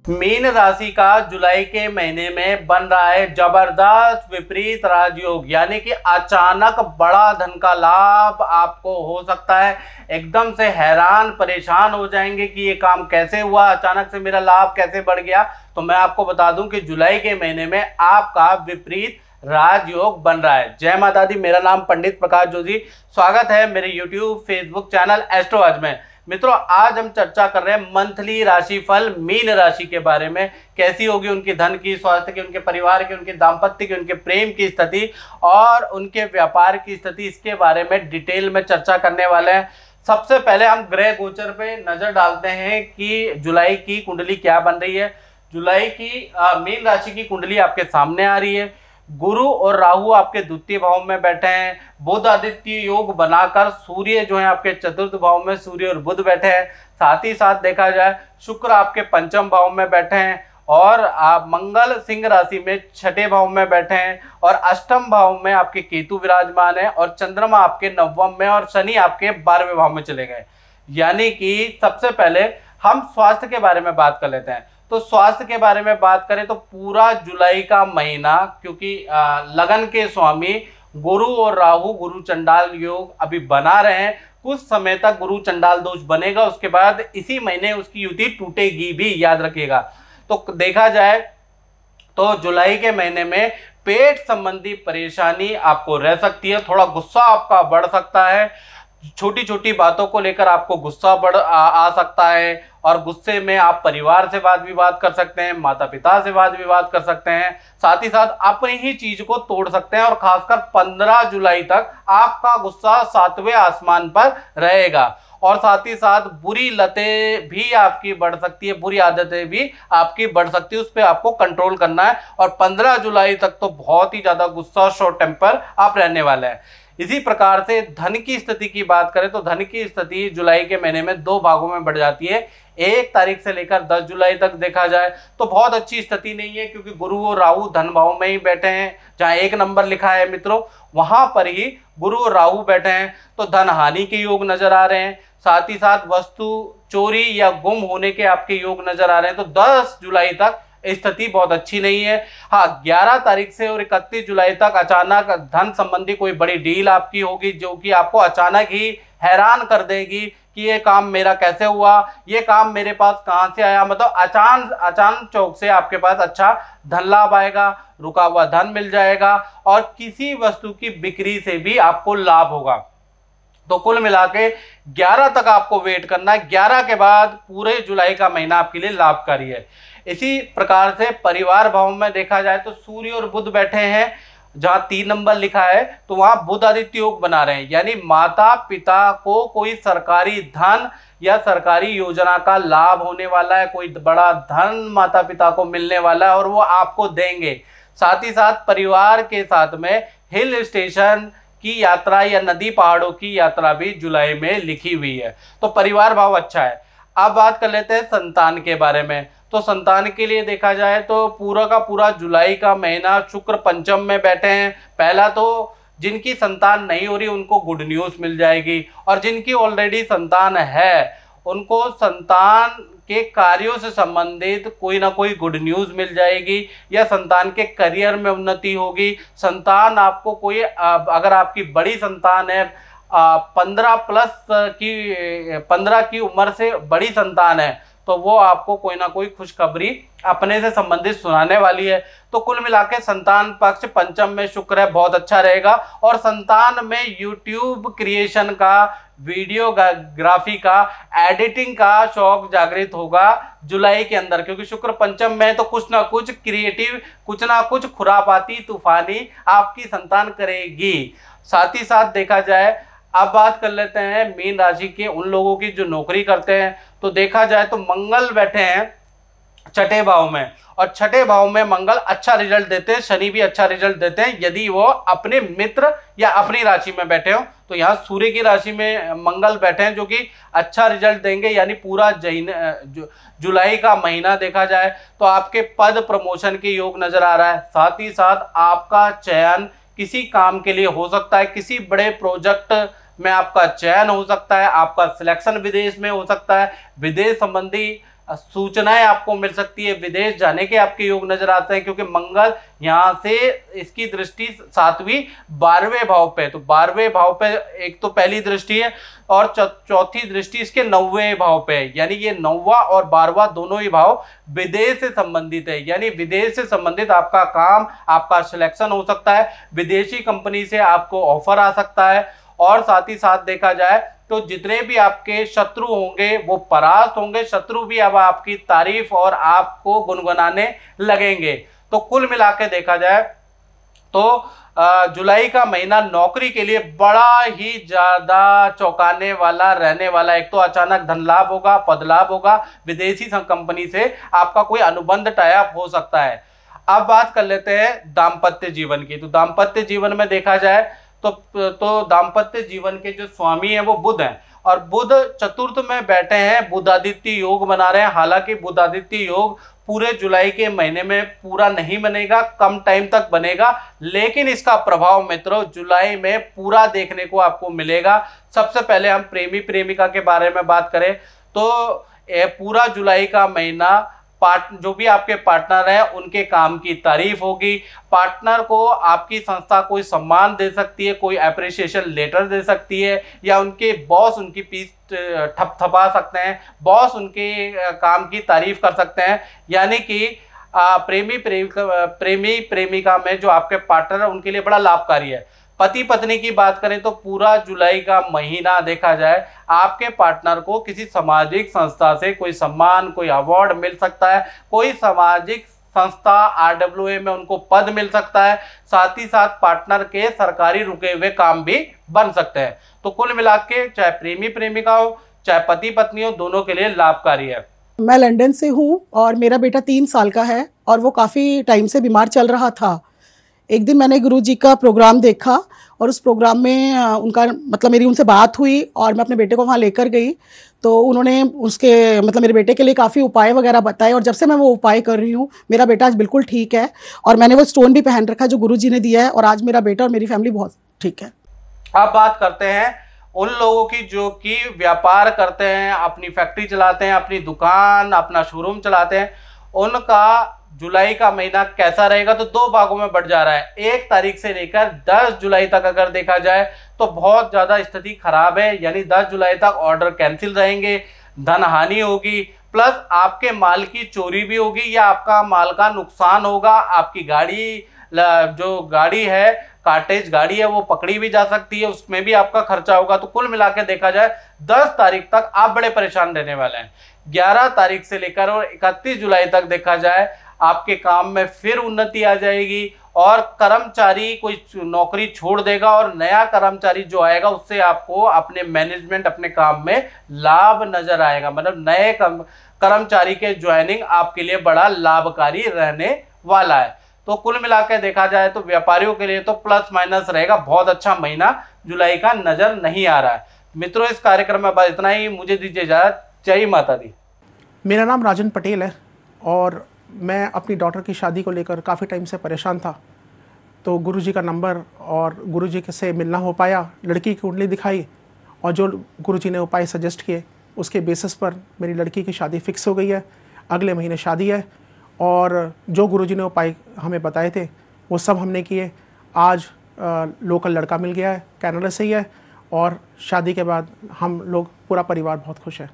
Mean राशि का जुलाई के महीने में बन रहा है जबरदस्त विपरीत राजयोग, यानी कि अचानक बड़ा धन का लाभ आपको हो सकता है। एकदम से हैरान परेशान हो जाएंगे कि ये काम कैसे हुआ, अचानक से मेरा लाभ कैसे बढ़ गया। तो मैं आपको बता दूं कि जुलाई के महीने में आपका विपरीत राजयोग बन रहा है। जय माता दी। मेरा नाम पंडित प्रकाश जोशी। स्वागत है मेरे यूट्यूब फेसबुक चैनल एस्ट्रो आज में। मित्रों, आज हम चर्चा कर रहे हैं मंथली राशिफल मीन राशि के बारे में। कैसी होगी उनकी धन की, स्वास्थ्य की, उनके परिवार की, उनके दाम्पत्य की, उनके प्रेम की स्थिति और उनके व्यापार की स्थिति, इसके बारे में डिटेल में चर्चा करने वाले हैं। सबसे पहले हम ग्रह गोचर पे नजर डालते हैं कि जुलाई की कुंडली क्या बन रही है। जुलाई की मीन राशि की कुंडली आपके सामने आ रही है। गुरु और राहु आपके द्वितीय भाव में बैठे हैं। बुध आदित्य योग बनाकर सूर्य जो है आपके चतुर्थ भाव में, सूर्य और बुध बैठे हैं। साथ ही साथ देखा जाए शुक्र आपके पंचम भाव में बैठे हैं और मंगल सिंह राशि में छठे भाव में बैठे हैं और अष्टम भाव में आपके केतु विराजमान है और चंद्रमा आपके नवम में और शनि आपके 12वें भाव में चले गए। यानी कि सबसे पहले हम स्वास्थ्य के बारे में बात कर लेते हैं। तो स्वास्थ्य के बारे में बात करें तो पूरा जुलाई का महीना, क्योंकि लगन के स्वामी गुरु और राहु गुरु चंडाल योग अभी बना रहे हैं, कुछ समय तक गुरु चंडाल दोष बनेगा, उसके बाद इसी महीने उसकी युति टूटेगी भी, याद रखिएगा। तो देखा जाए तो जुलाई के महीने में पेट संबंधी परेशानी आपको रह सकती है। थोड़ा गुस्सा आपका बढ़ सकता है, छोटी छोटी बातों को लेकर आपको गुस्सा आ सकता है और गुस्से में आप परिवार से वाद विवाद कर सकते हैं, माता पिता से वाद विवाद कर सकते हैं, साथ ही साथ अपनी ही चीज को तोड़ सकते हैं। और खासकर 15 जुलाई तक आपका गुस्सा 7वें आसमान पर रहेगा और साथ ही साथ बुरी लतें भी आपकी बढ़ सकती है, बुरी आदतें भी आपकी बढ़ सकती है, उस पर आपको कंट्रोल करना है। और 15 जुलाई तक तो बहुत ही ज्यादा गुस्सा, शॉर्ट टेम्पर आप रहने वाले हैं। इसी प्रकार से धन की स्थिति की बात करें तो धन की स्थिति जुलाई के महीने में 2 भागों में बढ़ जाती है। 1 तारीख से लेकर 10 जुलाई तक देखा जाए तो बहुत अच्छी स्थिति नहीं है, क्योंकि गुरु और राहु धन भाव में ही बैठे हैं। जहां 1 नंबर लिखा है मित्रों, वहां पर ही गुरु और राहु बैठे हैं, तो धन हानि के योग नजर आ रहे हैं। साथ ही साथ वस्तु चोरी या गुम होने के आपके योग नजर आ रहे हैं। तो 10 जुलाई तक स्थिति बहुत अच्छी नहीं है। हाँ, 11 तारीख से और 31 जुलाई तक अचानक धन संबंधी कोई बड़ी डील आपकी होगी, जो कि आपको अचानक ही हैरान कर देगी कि ये काम मेरा कैसे हुआ, ये काम मेरे पास कहाँ से आया। मतलब अचानक चौक से आपके पास अच्छा धन लाभ आएगा, रुका हुआ धन मिल जाएगा और किसी वस्तु की बिक्री से भी आपको लाभ होगा। तो कुल मिला के 11 तक आपको वेट करना है। 11 के बाद पूरे जुलाई का महीना आपके लिए लाभकारी है। इसी प्रकार से परिवार भाव में देखा जाए तो सूर्य और बुध बैठे हैं। जहां 3 नंबर लिखा है तो वहां बुध आदित्य योग बना रहे हैं, यानी माता पिता को कोई सरकारी धन या सरकारी योजना का लाभ होने वाला है, कोई बड़ा धन माता पिता को मिलने वाला है और वो आपको देंगे। साथ ही साथ परिवार के साथ में हिल स्टेशन की यात्रा या नदी पहाड़ों की यात्रा भी जुलाई में लिखी हुई है। तो परिवार भाव अच्छा है। अब बात कर लेते हैं संतान के बारे में। तो संतान के लिए देखा जाए तो पूरा का पूरा जुलाई का महीना शुक्र पंचम में बैठे हैं। पहला तो जिनकी संतान नहीं हो रही उनको गुड न्यूज़ मिल जाएगी और जिनकी ऑलरेडी संतान है उनको संतान के कार्यों से संबंधित कोई ना कोई गुड न्यूज़ मिल जाएगी या संतान के करियर में उन्नति होगी। संतान आपको कोई, अगर आपकी बड़ी संतान है, 15 की उम्र से बड़ी संतान है, तो वो आपको कोई ना कोई खुशखबरी अपने से संबंधित सुनाने वाली है। तो कुल मिलाकर संतान पक्ष पंचम में शुक्र है, बहुत अच्छा रहेगा। और संतान में यूट्यूब क्रिएशन का, वीडियोग्राफी का, एडिटिंग का शौक जागृत होगा जुलाई के अंदर, क्योंकि शुक्र पंचम में है तो कुछ ना कुछ क्रिएटिव, कुछ ना कुछ खुरापाती तूफानी आपकी संतान करेगी। साथ ही साथ देखा जाए, अब बात कर लेते हैं मीन राशि के उन लोगों की जो नौकरी करते हैं। तो देखा जाए तो मंगल बैठे हैं छठे भाव में और छठे भाव में मंगल अच्छा रिजल्ट देते हैं, शनि भी अच्छा रिजल्ट देते हैं यदि वो अपने मित्र या अपनी राशि में बैठे हो। तो यहाँ सूर्य की राशि में मंगल बैठे हैं जो कि अच्छा रिजल्ट देंगे। यानी पूरा जुलाई का महीना देखा जाए तो आपके पद प्रमोशन के योग नजर आ रहा है। साथ ही साथ आपका चयन किसी काम के लिए हो सकता है, किसी बड़े प्रोजेक्ट में आपका चयन हो सकता है, आपका सिलेक्शन विदेश में हो सकता है, विदेश संबंधी सूचनाएं आपको मिल सकती है, विदेश जाने के आपके योग नजर आते हैं, क्योंकि मंगल यहाँ से इसकी दृष्टि 7वीं 12वें भाव पे, तो 12वें भाव पे एक तो पहली दृष्टि है और चौथी दृष्टि इसके 9वें भाव पे है। यानी ये 9वां और 12वां दोनों ही भाव विदेश से संबंधित है, यानी विदेश से संबंधित आपका काम, आपका सिलेक्शन हो सकता है, विदेशी कंपनी से आपको ऑफर आ सकता है। और साथ ही साथ देखा जाए तो जितने भी आपके शत्रु होंगे वो परास्त होंगे, शत्रु भी अब आपकी तारीफ और आपको गुनगुनाने लगेंगे। तो कुल मिला के देखा जाए तो जुलाई का महीना नौकरी के लिए बड़ा ही ज्यादा चौंकाने वाला रहने वाला। एक तो अचानक धन लाभ होगा, पद लाभ होगा, विदेशी कंपनी से आपका कोई अनुबंध टाई अप हो सकता है। अब बात कर लेते हैं दाम्पत्य जीवन की। तो दाम्पत्य जीवन में देखा जाए तो दाम्पत्य जीवन के जो स्वामी हैं वो बुध हैं, और बुध चतुर्थ में बैठे हैं, बुधादित्य योग बना रहे हैं। हालांकि बुधादित्य योग पूरे जुलाई के महीने में पूरा नहीं बनेगा, कम टाइम तक बनेगा, लेकिन इसका प्रभाव मित्रों जुलाई में पूरा देखने को आपको मिलेगा। सबसे पहले हम प्रेमी प्रेमिका के बारे में बात करें तो पूरा जुलाई का महीना जो भी आपके पार्टनर है उनके काम की तारीफ होगी। पार्टनर को आपकी संस्था कोई सम्मान दे सकती है, कोई अप्रिसिएशन लेटर दे सकती है, या उनके बॉस उनकी पीठ थपथपा सकते हैं, बॉस उनके काम की तारीफ कर सकते हैं। यानी कि प्रेमी प्रेमिका में जो आपके पार्टनर है उनके लिए बड़ा लाभकारी है। पति पत्नी की बात करें तो पूरा जुलाई का महीना देखा जाए आपके पार्टनर को किसी सामाजिक संस्था से कोई सम्मान, कोई अवार्ड मिल सकता है, कोई सामाजिक संस्था RWA में उनको पद मिल सकता है। साथ ही साथ पार्टनर के सरकारी रुके हुए काम भी बन सकते हैं। तो कुल मिला के चाहे प्रेमी प्रेमिका हो चाहे पति पत्नी हो, दोनों के लिए लाभकारी है। मैं लंदन से हूँ और मेरा बेटा 3 साल का है और वो काफ़ी टाइम से बीमार चल रहा था। एक दिन मैंने गुरुजी का प्रोग्राम देखा और उस प्रोग्राम में उनका मेरी उनसे बात हुई और मैं अपने बेटे को वहाँ लेकर गई। तो उन्होंने उसके मेरे बेटे के लिए काफ़ी उपाय वगैरह बताए और जब से मैं वो उपाय कर रही हूँ मेरा बेटा आज बिल्कुल ठीक है और मैंने वो स्टोन भी पहन रखा है जो गुरुजी ने दिया है और आज मेरा बेटा और मेरी फैमिली बहुत ठीक है। अब बात करते हैं उन लोगों की जो कि व्यापार करते हैं, अपनी फैक्ट्री चलाते हैं, अपनी दुकान, अपना शोरूम चलाते हैं, उनका जुलाई का महीना कैसा रहेगा। तो 2 भागों में बढ़ जा रहा है। 1 तारीख से लेकर 10 जुलाई तक अगर देखा जाए तो बहुत ज़्यादा स्थिति खराब है, यानी 10 जुलाई तक ऑर्डर कैंसिल रहेंगे, धन हानि होगी, प्लस आपके माल की चोरी भी होगी या आपका माल का नुकसान होगा। आपकी गाड़ी, जो गाड़ी है, कार्टेज गाड़ी है, वो पकड़ी भी जा सकती है, उसमें भी आपका खर्चा होगा। तो कुल मिला के देखा जाए 10 तारीख तक आप बड़े परेशान रहने वाले हैं। 11 तारीख से लेकर और 31 जुलाई तक देखा जाए आपके काम में फिर उन्नति आ जाएगी और कर्मचारी कोई नौकरी छोड़ देगा और नया कर्मचारी जो आएगा उससे आपको अपने मैनेजमेंट, अपने काम में लाभ नजर आएगा। नए कर्मचारी के ज्वाइनिंग आपके लिए बड़ा लाभकारी रहने वाला है। तो कुल मिला के देखा जाए तो व्यापारियों के लिए तो प्लस माइनस रहेगा, बहुत अच्छा महीना जुलाई का नजर नहीं आ रहा है। मित्रों, इस कार्यक्रम में बस इतना ही, मुझे दीजिए इजाजत। जय माता दी। मेरा नाम राजन पटेल है और मैं अपनी डॉटर की शादी को लेकर काफ़ी टाइम से परेशान था। तो गुरुजी का नंबर और गुरुजी से मिलना हो पाया, लड़की की कुंडली दिखाई और जो गुरुजी ने उपाय सजेस्ट किए उसके बेसिस पर मेरी लड़की की शादी फिक्स हो गई है। अगले महीने शादी है और जो गुरुजी ने उपाय हमें बताए थे वो सब हमने किए। आज लोकल लड़का मिल गया है, कनाडा से ही है और शादी के बाद हम लोग पूरा परिवार बहुत खुश है।